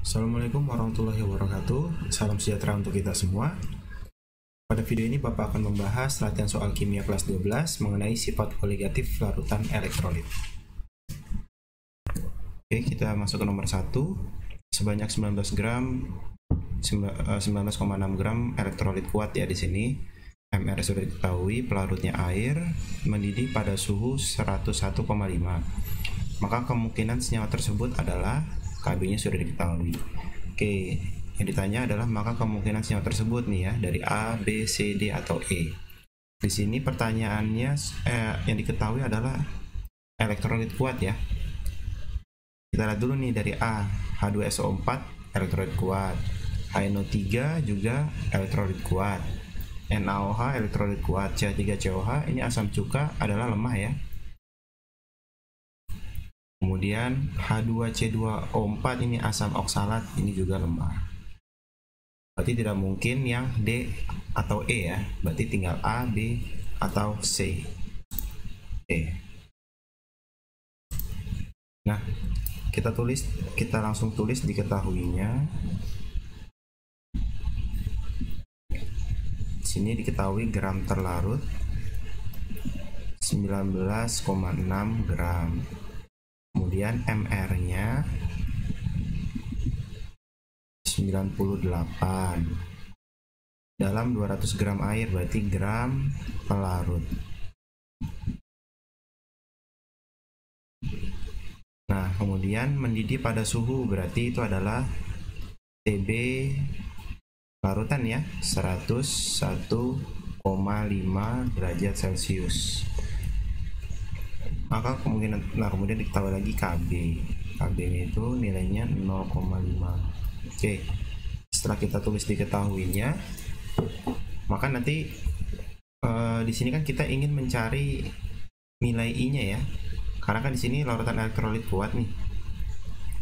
Assalamualaikum warahmatullahi wabarakatuh. Salam sejahtera untuk kita semua. Pada video ini Bapak akan membahas latihan soal kimia kelas 12 mengenai sifat koligatif larutan elektrolit. Oke, kita masuk ke nomor 1. Sebanyak 19,6 gram elektrolit kuat ya di sini. MR sudah diketahui, pelarutnya air, mendidih pada suhu 101,5. Maka kemungkinan senyawa tersebut adalah KB-nya sudah diketahui. Oke, yang ditanya adalah maka kemungkinan senyawa tersebut nih ya dari A, B, C, D atau E. Di sini pertanyaannya yang diketahui adalah elektrolit kuat ya. Kita lihat dulu nih dari A, H2SO4 elektrolit kuat, HNO3 juga elektrolit kuat, NaOH elektrolit kuat, CH3COH ini asam cuka adalah lemah ya. Kemudian H2C2O4 ini asam oksalat, ini juga lemah. Berarti tidak mungkin yang D atau E ya. Berarti tinggal A, B, atau C. E. Nah, kita langsung tulis diketahuinya. Di sini diketahui gram terlarut 19,6 gram. Kemudian MR-nya 98 dalam 200 gram air, berarti gram pelarut. Nah, kemudian mendidih pada suhu, berarti itu adalah TB larutan ya, 101,5 derajat Celcius. Maka kemudian diketahui lagi KB nya itu nilainya 0,5. Oke, setelah kita tulis diketahuinya, maka nanti di sini kan kita ingin mencari nilai I nya ya, karena kan di sini larutan elektrolit kuat nih,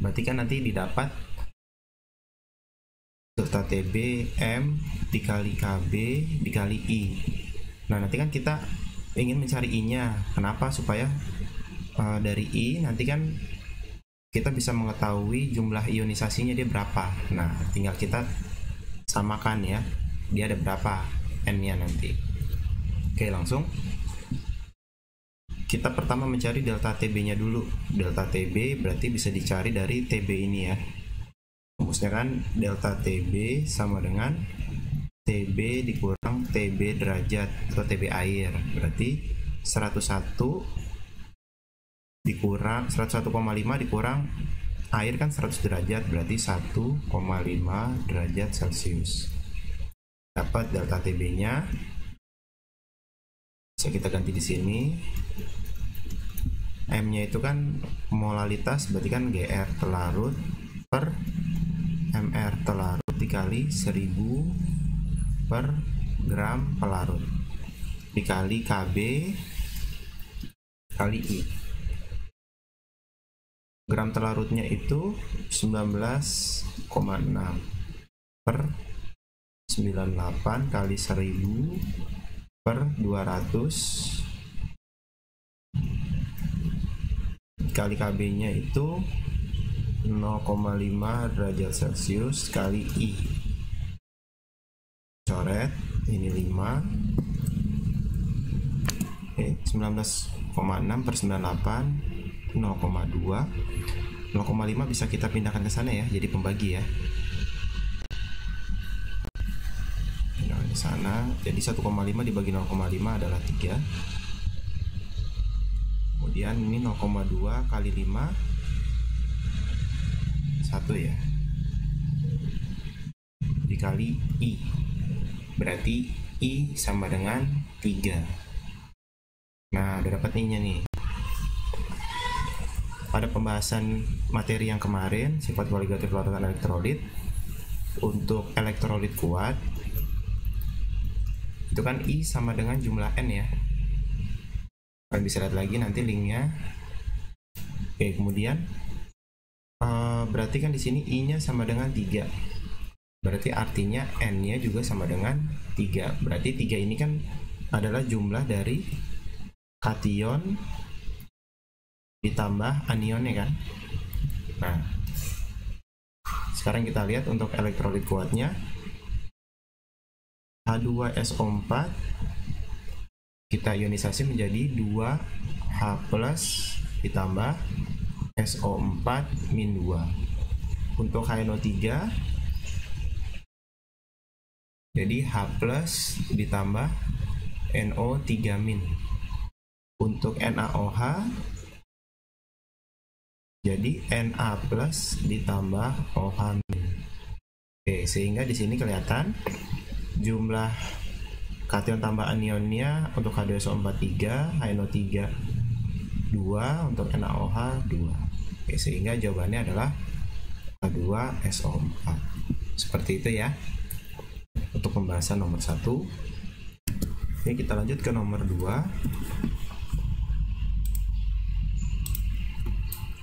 berarti kan nanti didapat delta TB M dikali KB dikali I. Nah, nanti kan kita ingin mencari I nya. Kenapa? Supaya dari I nanti kan kita bisa mengetahui jumlah ionisasinya dia berapa. Nah, tinggal kita samakan ya, dia ada berapa N nya nanti. Oke, langsung kita pertama mencari delta TB nya dulu. Delta TB berarti bisa dicari dari TB ini ya. Rumusnya kan delta TB sama dengan TB dikurang TB derajat atau TB air, berarti 101 dikurang 101,5 dikurang air kan 100 derajat, berarti 1,5 derajat Celcius. Dapat delta TB nya, bisa kita ganti di sini. M nya itu kan molalitas, berarti kan GR telarut per MR telarut dikali 1000 per gram pelarut dikali KB kali I. Gram telarutnya itu 19,6 per 98 kali 1000 per 200 kali KB nya itu 0,5 derajat Celcius kali I. Coret, ini 5. Oke, 19,6 per 98 0,2. 0,5 bisa kita pindahkan ke sana ya, jadi pembagi ya. Pindahkan ke sana, jadi 1,5 dibagi 0,5 adalah 3. Kemudian ini 0,2 kali 5 1 ya, dikali I, berarti I sama dengan 3. Nah, udah dapat I nya nih. Pada pembahasan materi yang kemarin, sifat koligatif larutan elektrolit, untuk elektrolit kuat itu kan I sama dengan jumlah N ya. Kalian bisa lihat lagi nanti linknya. Oke, kemudian berarti kan di sini I nya sama dengan 3, berarti artinya N nya juga sama dengan 3. Berarti 3 ini kan adalah jumlah dari kation ditambah anionnya kan. Nah, Sekarang kita lihat untuk elektrolit kuatnya. H2SO4 kita ionisasi menjadi 2H+ ditambah SO4-2. Untuk HNO3 jadi H+ ditambah NO3-. Untuk NaOH jadi Na+ ditambah OH-. Oke, sehingga di sini kelihatan jumlah kation tambah anionnya untuk H2SO4 3, HNO3 2, untuk NaOH 2. Oke, sehingga jawabannya adalah H2SO4. Seperti itu ya untuk pembahasan nomor 1. Ini kita lanjut ke nomor 2.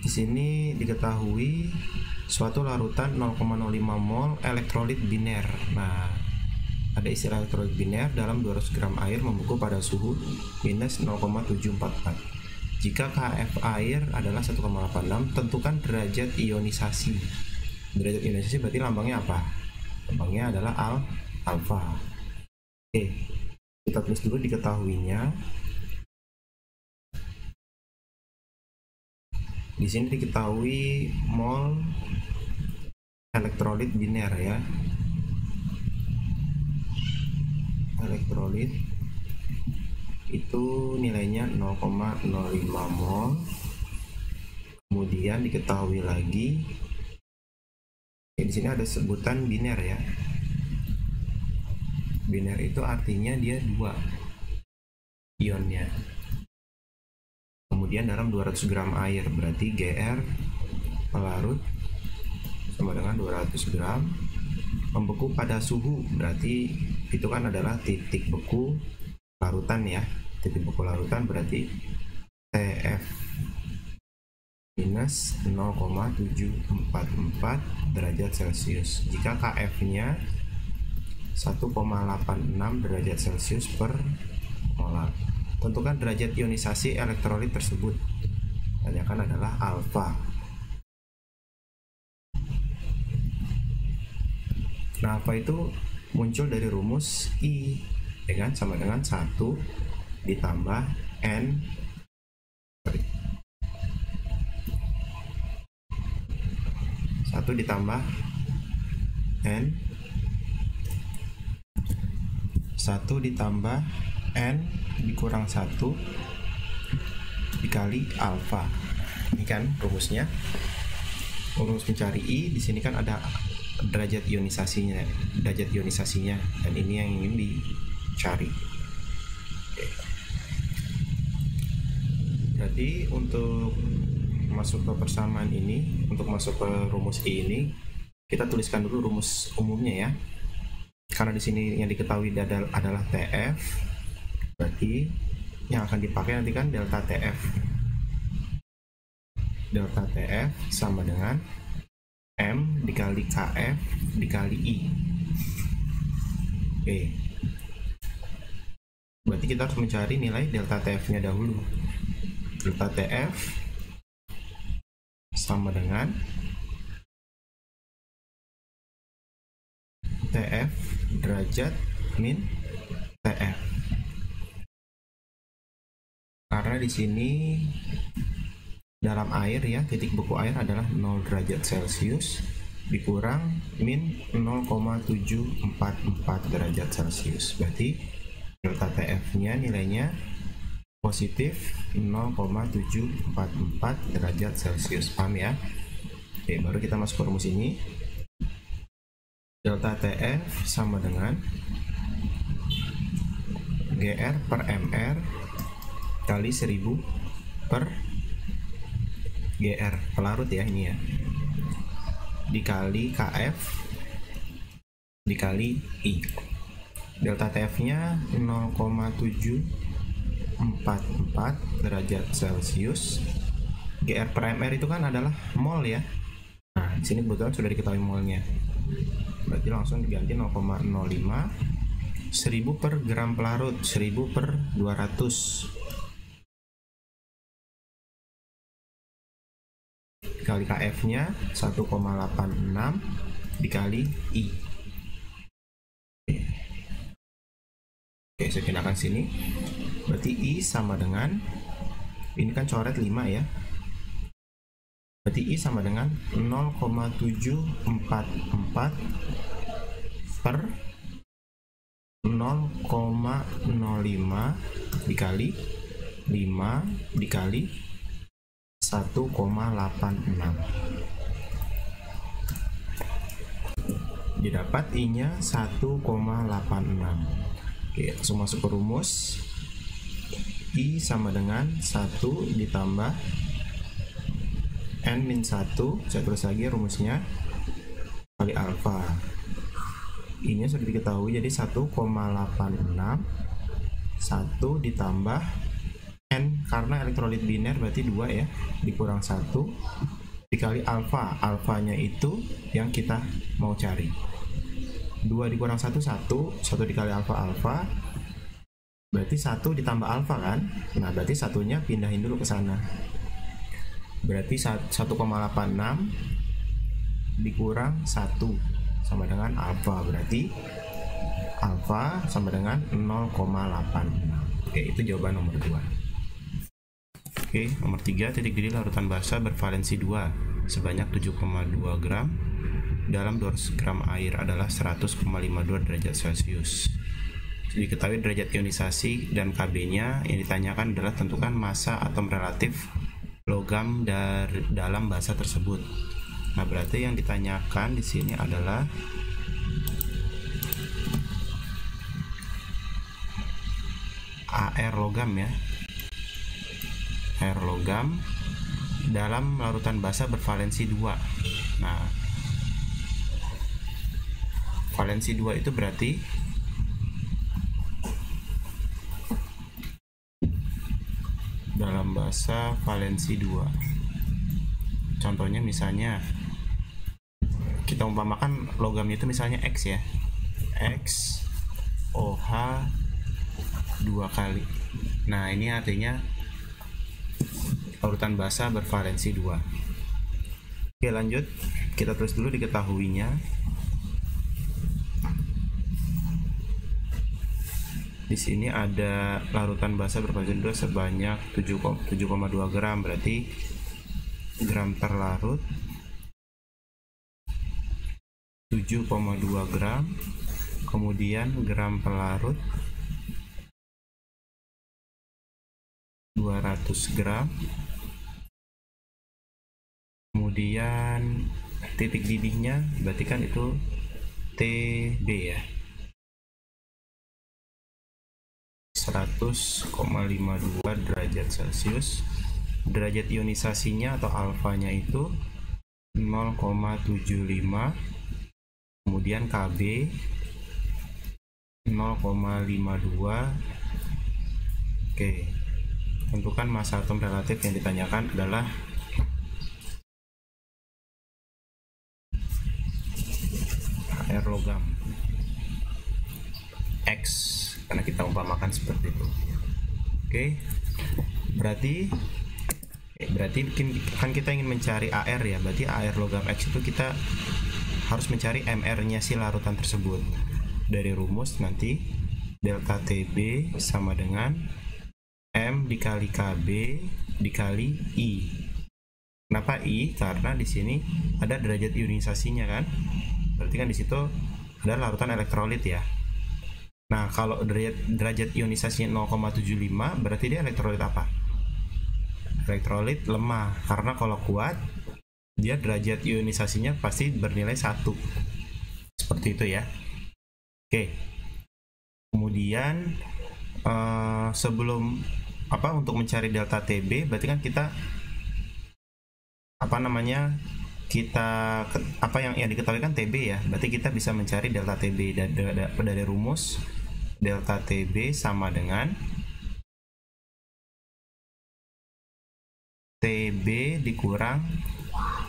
Di sini diketahui suatu larutan 0,05 mol elektrolit biner. Nah, ada istilah elektrolit biner dalam 200 gram air membeku pada suhu minus 0,744. Jika KF air adalah 1,86, tentukan derajat ionisasi. Derajat ionisasi berarti lambangnya apa? Lambangnya adalah alfa. Oke, kita tulis dulu diketahuinya. Di sini diketahui mol elektrolit biner ya. Elektrolit itu nilainya 0,05 mol. Kemudian diketahui lagi di sini ada sebutan biner ya. Biner itu artinya dia 2 ionnya. Kemudian dalam 200 gram air berarti GR pelarut sama dengan 200 gram. Membeku pada suhu berarti itu kan adalah titik beku larutan ya. Titik beku larutan berarti TF minus 0,744 derajat Celcius. Jika KF nya 1,86 derajat Celcius per molar. Tentukan derajat ionisasi elektrolit tersebut. Tanyakan adalah alfa. Nah, alfa itu muncul dari rumus I, ya kan? Sama dengan 1 ditambah N 1 ditambah N 1 ditambah N dikurang 1 dikali alfa. Ini kan rumusnya. Rumus mencari I di sini kan ada derajat ionisasinya, dan ini yang ingin dicari. Oke. Berarti untuk masuk ke persamaan ini, untuk masuk ke rumus I ini, kita tuliskan dulu rumus umumnya ya. Karena di sini yang diketahui adalah TF, berarti yang akan dipakai nanti kan delta TF. Delta TF sama dengan M dikali KF dikali I. Oke. Berarti kita harus mencari nilai delta TF-nya dahulu. Delta TF sama dengan TF derajat min TF. Karena di sini dalam air ya, titik beku air adalah 0 derajat Celcius dikurang min 0,744 derajat Celcius. Berarti delta TF-nya nilainya positif 0,744 derajat Celcius. Paham ya? Oke, baru kita masuk ke rumus ini. Delta TF sama dengan GR per MR kali 1000 per GR pelarut ya ini ya, dikali KF dikali I. Delta TF-nya 0,744 derajat Celcius. GR per MR itu kan adalah mol ya. Nah, di sini kebetulan sudah diketahui molnya. Berarti langsung diganti 0,05 1000 per gram pelarut, 1000 per 200 kali KF nya 1,86 dikali I. Oke, saya pindahkan sini. Berarti I sama dengan, ini kan coret 5 ya. Berarti I sama dengan 0,744 per 0,05 dikali 5 dikali 1,86. Didapat I-nya 1,86. Oke, langsung masuk ke rumus. I sama dengan 1 ditambah N-1, saya tulis lagi rumusnya, kali alfa. I-nya sudah diketahui, jadi 1,86. 1 ditambah N, karena elektrolit biner berarti 2 ya, dikurang 1 dikali alfa. Alfanya itu yang kita mau cari. 2 dikurang 1, 1 dikali alfa, berarti 1 ditambah alfa kan. Nah, berarti satunya pindahin dulu ke sana. Berarti 1,86 dikurang 1 sama dengan alfa. Berarti alfa sama dengan 0,86. Oke, itu jawaban nomor 2. Oke, nomor 3, titik didih larutan basa bervalensi 2 sebanyak 7,2 gram dalam 200 gram air adalah 100,52 derajat Celcius. Diketahui derajat ionisasi dan KB-nya. Yang ditanyakan adalah tentukan massa atom relatif logam dari dalam basa tersebut. Nah, berarti yang ditanyakan di sini adalah AR logam ya. Air logam dalam larutan basa bervalensi 2. Nah, valensi 2 itu berarti dalam basa valensi 2. Contohnya misalnya kita umpamakan logamnya itu misalnya X ya. X OH 2 kali. Nah, ini artinya larutan basa bervalensi 2. Oke, lanjut. Kita tulis dulu diketahuinya. Di sini ada larutan basa bervalensi 2 sebanyak 7,2 gram, berarti gram terlarut 7,2 gram, kemudian gram pelarut 200 gram, kemudian titik didihnya berarti kan itu TB ya, 100,52 derajat Celcius. Derajat ionisasinya atau alfanya itu 0,75, kemudian KB 0,52. Oke, tentukan massa atom relatif. Yang ditanyakan adalah air logam X, karena kita umpamakan seperti itu. Oke, berarti kan kita ingin mencari AR ya, berarti AR logam X itu kita harus mencari MR-nya si larutan tersebut. Dari rumus nanti delta TB sama dengan M dikali KB dikali I. Kenapa I? Karena di sini ada derajat ionisasinya kan. Berarti kan di situ ada larutan elektrolit ya. Nah, kalau derajat ionisasinya 0,75 berarti dia elektrolit apa? Elektrolit lemah, karena kalau kuat dia derajat ionisasinya pasti bernilai 1. Seperti itu ya. Oke. Kemudian sebelum untuk mencari delta TB berarti kan kita yang diketahui kan TB ya. Berarti kita bisa mencari delta TB dari rumus delta TB sama dengan TB dikurang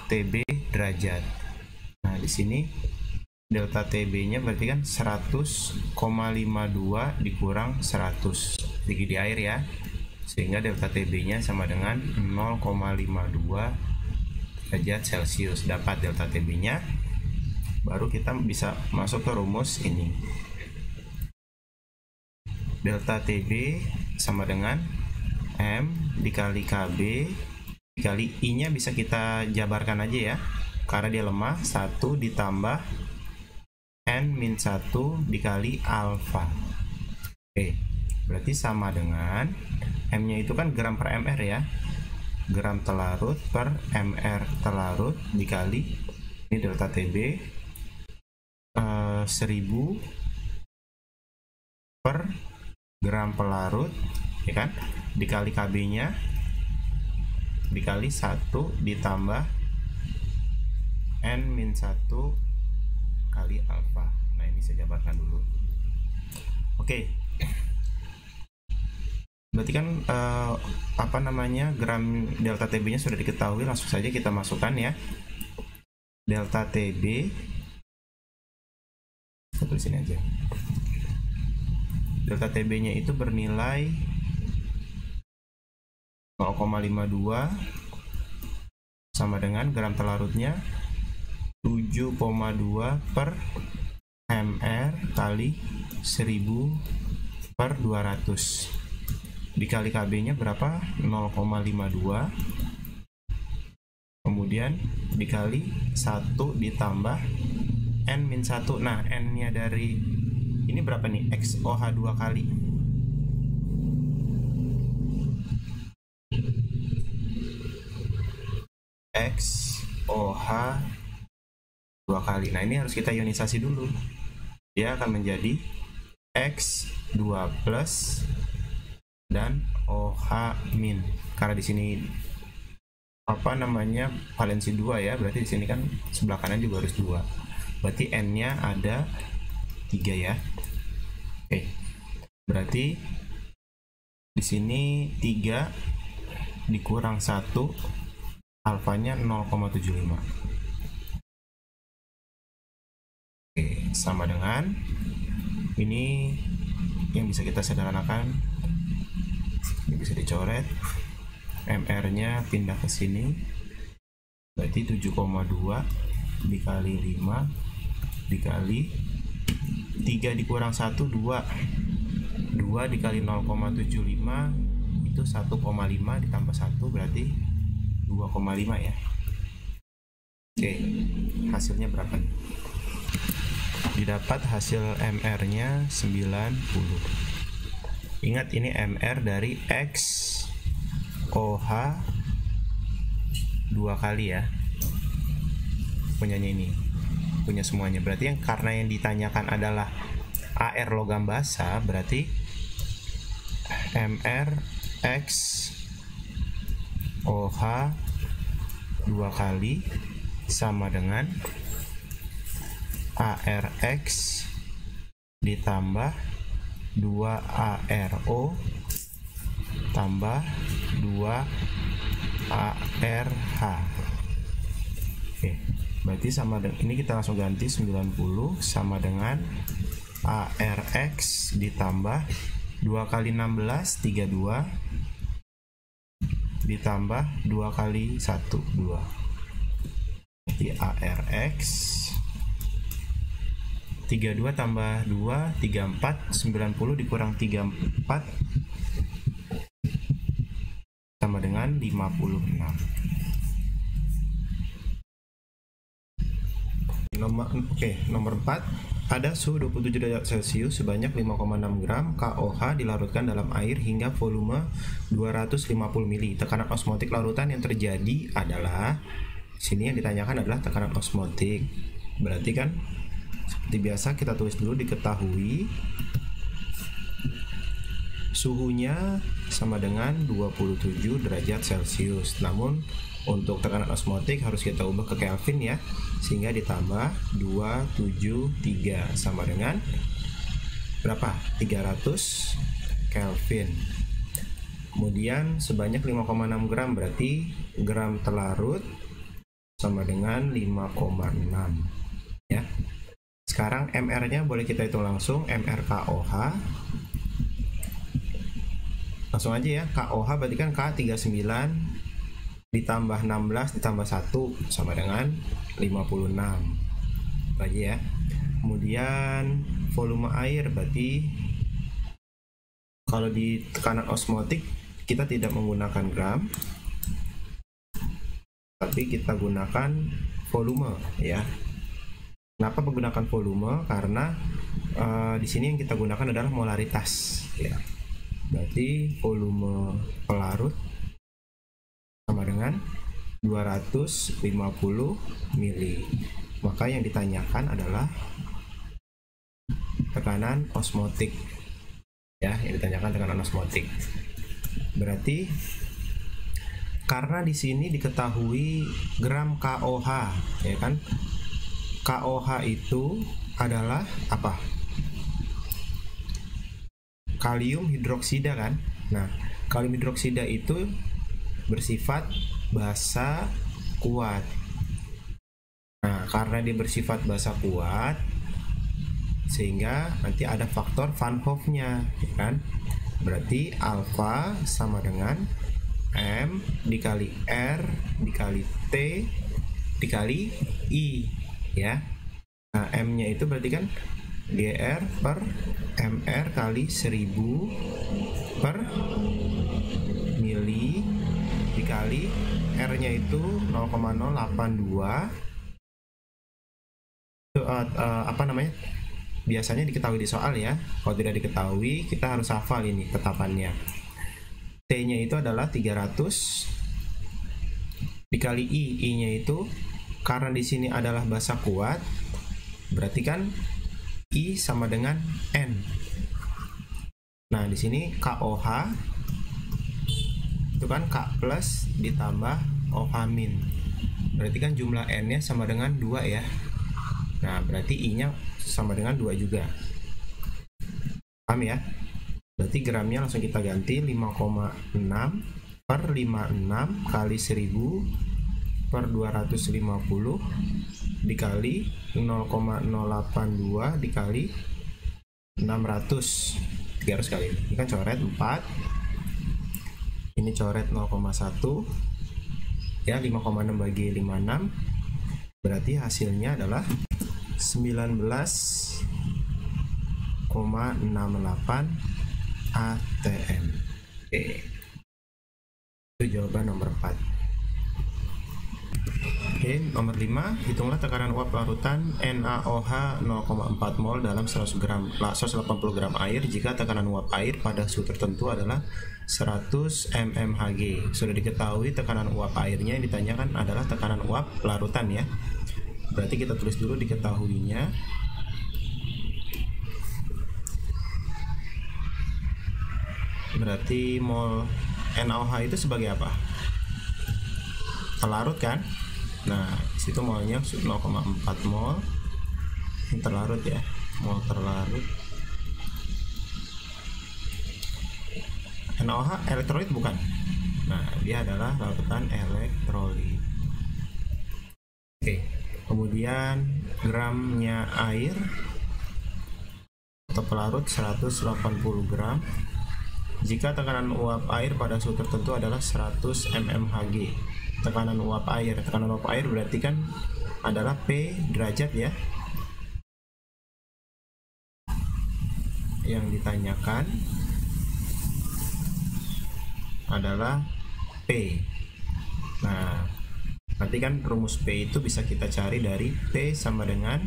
TB derajat. Nah, di sini delta TB-nya berarti kan 100,52 dikurang 100 tinggi di air ya. Sehingga delta TB-nya sama dengan 0,52 derajat Celcius. Dapat delta TB-nya baru kita bisa masuk ke rumus ini. Delta TB sama dengan M dikali KB dikali I-nya bisa kita jabarkan aja ya, karena dia lemah, 1 ditambah N-1 dikali alfa. Oke, berarti sama dengan M-nya itu kan gram per mr ya, gram telarut per mr telarut dikali ini delta TB 1000 per gram pelarut ya kan, dikali KB nya dikali 1 ditambah N-1 kali alfa. Nah ini saya jabarkan dulu. Oke, berarti kan gram delta TB nya sudah diketahui, langsung saja kita masukkan ya. Delta TB, kita tulis ini aja. Delta TB nya itu bernilai 0,52 sama dengan gram telarutnya 7,2 per mr kali 1000 per 200 dikali KB nya berapa, 0,52, kemudian dikali 1 ditambah N-1. Nah N nya dari ini berapa nih, XOH 2 kali, XOH 2 kali. Nah ini harus kita ionisasi dulu, dia akan menjadi X2 plus dan OH min, karena di sini valensi 2 ya, berarti di sini kan sebelah kanan juga harus 2, berarti N nya ada 3 ya. Oke, berarti di sini 3 dikurang 1, alfanya 0,75. Oke, sama dengan ini yang bisa kita sederhanakan, ini bisa dicoret, mr nya pindah ke sini, berarti 7,2 dikali 5 dikali 3 dikurang 1, 2 dikali 0,75 itu 1,5 ditambah 1 berarti 2,5 ya. Oke, hasilnya berapa nih? Didapat hasil MR nya 90. Ingat ini MR dari X OH 2 kali ya, punyanya ini, punya semuanya. Berarti yang karena yang ditanyakan adalah AR logam basa, berarti MR X OH 2 kali sama dengan ARX ditambah 2ARO tambah 2ARH. Oke, berarti sama dengan ini, kita langsung ganti 90 sama dengan ARX ditambah 2 kali 16 32 ditambah 2 kali 1 2. Jadi ARX 32 tambah 2 34, 90 dikurang 34 sama dengan 56. Nomor 4, ada suhu 27 derajat Celcius sebanyak 5,6 gram KOH dilarutkan dalam air hingga volume 250 ml. Tekanan osmotik larutan yang terjadi adalah, sini yang ditanyakan adalah tekanan osmotik. Berarti kan seperti biasa kita tulis dulu, diketahui suhunya sama dengan 27 derajat Celcius. Namun untuk tekanan osmotik harus kita ubah ke Kelvin ya, sehingga ditambah 273 sama dengan berapa? 300 Kelvin. Kemudian sebanyak 5,6 gram, berarti gram telarut sama dengan 5,6 ya. Sekarang MR-nya boleh kita hitung langsung, MR KOH. Langsung aja ya, KOH berarti kan K39 ditambah 16 ditambah 1 sama dengan 56. aja ya. Kemudian volume air, berarti kalau di tekanan osmotik kita tidak menggunakan gram, tapi kita gunakan volume ya. Kenapa menggunakan volume? Karena di sini yang kita gunakan adalah molaritas ya. Berarti volume pelarut sama dengan 250 mili. Maka yang ditanyakan adalah tekanan osmotik ya, yang ditanyakan tekanan osmotik. Berarti karena di sini diketahui gram KOH ya kan, KOH itu adalah apa? Kalium hidroksida kan. Nah, kalium hidroksida itu bersifat basa kuat. Nah, karena dia bersifat basa kuat, sehingga nanti ada faktor Van Hoff-nya, ya kan? Berarti alfa sama dengan M dikali R dikali T dikali I, ya. Nah, M-nya itu berarti kan GR per MR kali 1000 per mili dikali R-nya itu 0,082. Apa namanya? Biasanya diketahui di soal ya. Kalau tidak diketahui, kita harus hafal ini tetapannya. T-nya itu adalah 300 dikali I. I-nya itu karena di sini adalah basa kuat, berarti kan I sama dengan N. Nah, di sini KOH itu kan K plus ditambah OH min. Berarti kan jumlah N-nya sama dengan 2 ya. Nah, berarti I-nya sama dengan 2 juga. Paham ya? Berarti gramnya langsung kita ganti 5,6 per 56 kali 1000 per 250 dikali 0,082 dikali 600. 300 kali. Ini kan coret 4. Ini coret 0,1. Ya, 5,6 bagi 56. Berarti hasilnya adalah 19,68 ATM. Oke. Itu jawaban nomor 4. Oke, nomor 5, hitunglah tekanan uap larutan NaOH 0,4 mol dalam 180 gram air jika tekanan uap air pada suhu tertentu adalah 100 mmHg. Sudah diketahui tekanan uap airnya, yang ditanyakan adalah tekanan uap larutan ya. Berarti kita tulis dulu diketahuinya. Berarti mol NaOH itu sebagai apa? Terlarut kan? Nah, disitu molnya 0,4 mol. Ini terlarut ya, mol terlarut. NaOH elektrolit bukan? Nah, dia adalah larutan elektrolit. Oke, kemudian gramnya air atau pelarut 180 gram jika tekanan uap air pada suhu tertentu adalah 100 mmHg. Tekanan uap air berarti kan adalah P derajat ya. Yang ditanyakan adalah P. Nah, nanti kan rumus P itu bisa kita cari dari P sama dengan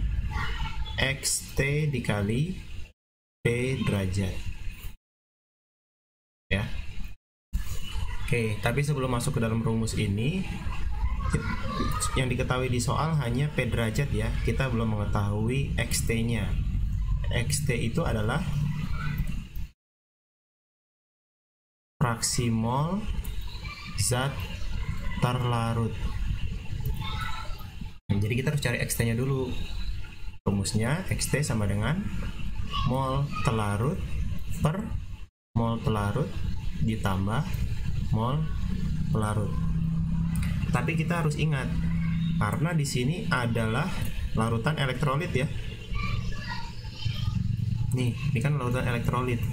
XT dikali P derajat ya. Oke, tapi sebelum masuk ke dalam rumus ini, yang diketahui di soal hanya P derajat ya. Kita belum mengetahui XT-nya. XT itu adalah fraksi mol zat terlarut. Nah, jadi kita harus cari XT-nya dulu. Rumusnya XT sama dengan mol terlarut per mol pelarut ditambah mol pelarut. Tapi kita harus ingat, karena di sini adalah larutan elektrolit ya. Nih, ini kan larutan elektrolit.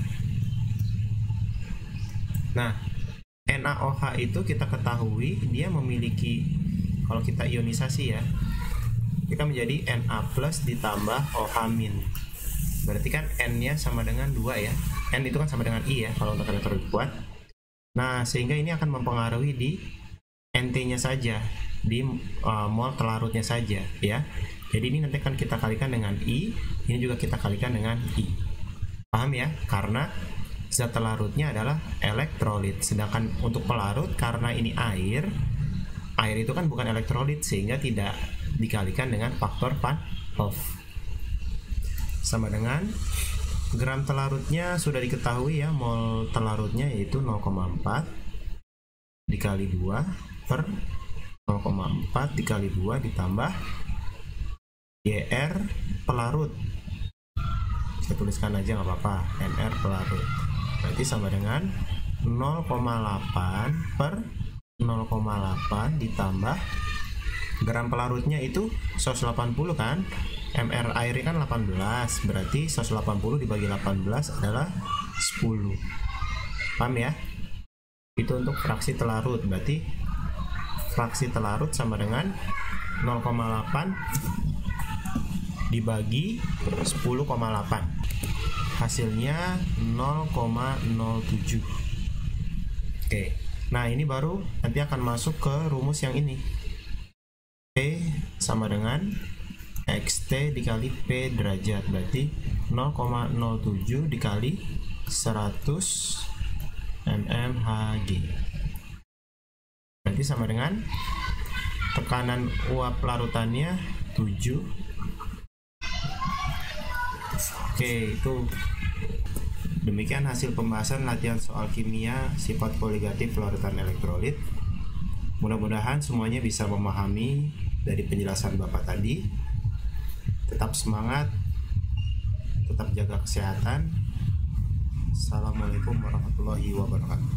Nah, NaOH itu kita ketahui dia memiliki, kalau kita ionisasi ya, kita menjadi Na plus ditambah OH min. Berarti kan N-nya sama dengan 2 ya. N itu kan sama dengan I ya kalau untuk elektrolit kuat. Nah, sehingga ini akan mempengaruhi di NT-nya saja, di mol telarutnya saja ya. Jadi ini nanti akan kita kalikan dengan I, ini juga kita kalikan dengan I. Paham ya? Karena zat telarutnya adalah elektrolit. Sedangkan untuk pelarut, karena ini air itu kan bukan elektrolit, sehingga tidak dikalikan dengan faktor Van Hoff. Sama dengan gram telarutnya sudah diketahui ya, mol telarutnya yaitu 0,4 dikali 2 per 0,4 dikali 2 ditambah GR pelarut. Saya tuliskan aja nggak apa-apa, MR pelarut. Berarti sama dengan 0,8 per 0,8 ditambah gram pelarutnya itu 180 kan, MR airnya kan 18, berarti 180 dibagi 18 adalah 10. Paham ya? Itu untuk fraksi telarut. Berarti fraksi telarut sama dengan 0,8 dibagi 10,8, hasilnya 0,07. Oke, nah ini baru nanti akan masuk ke rumus yang ini. P sama dengan XT dikali P derajat, berarti 0,07 dikali 100 mmHg, berarti sama dengan tekanan uap larutannya 7. Oke, itu demikian hasil pembahasan latihan soal kimia sifat koligatif larutan elektrolit. Mudah-mudahan semuanya bisa memahami dari penjelasan Bapak tadi. Tetap semangat, tetap jaga kesehatan. Assalamualaikum warahmatullahi wabarakatuh.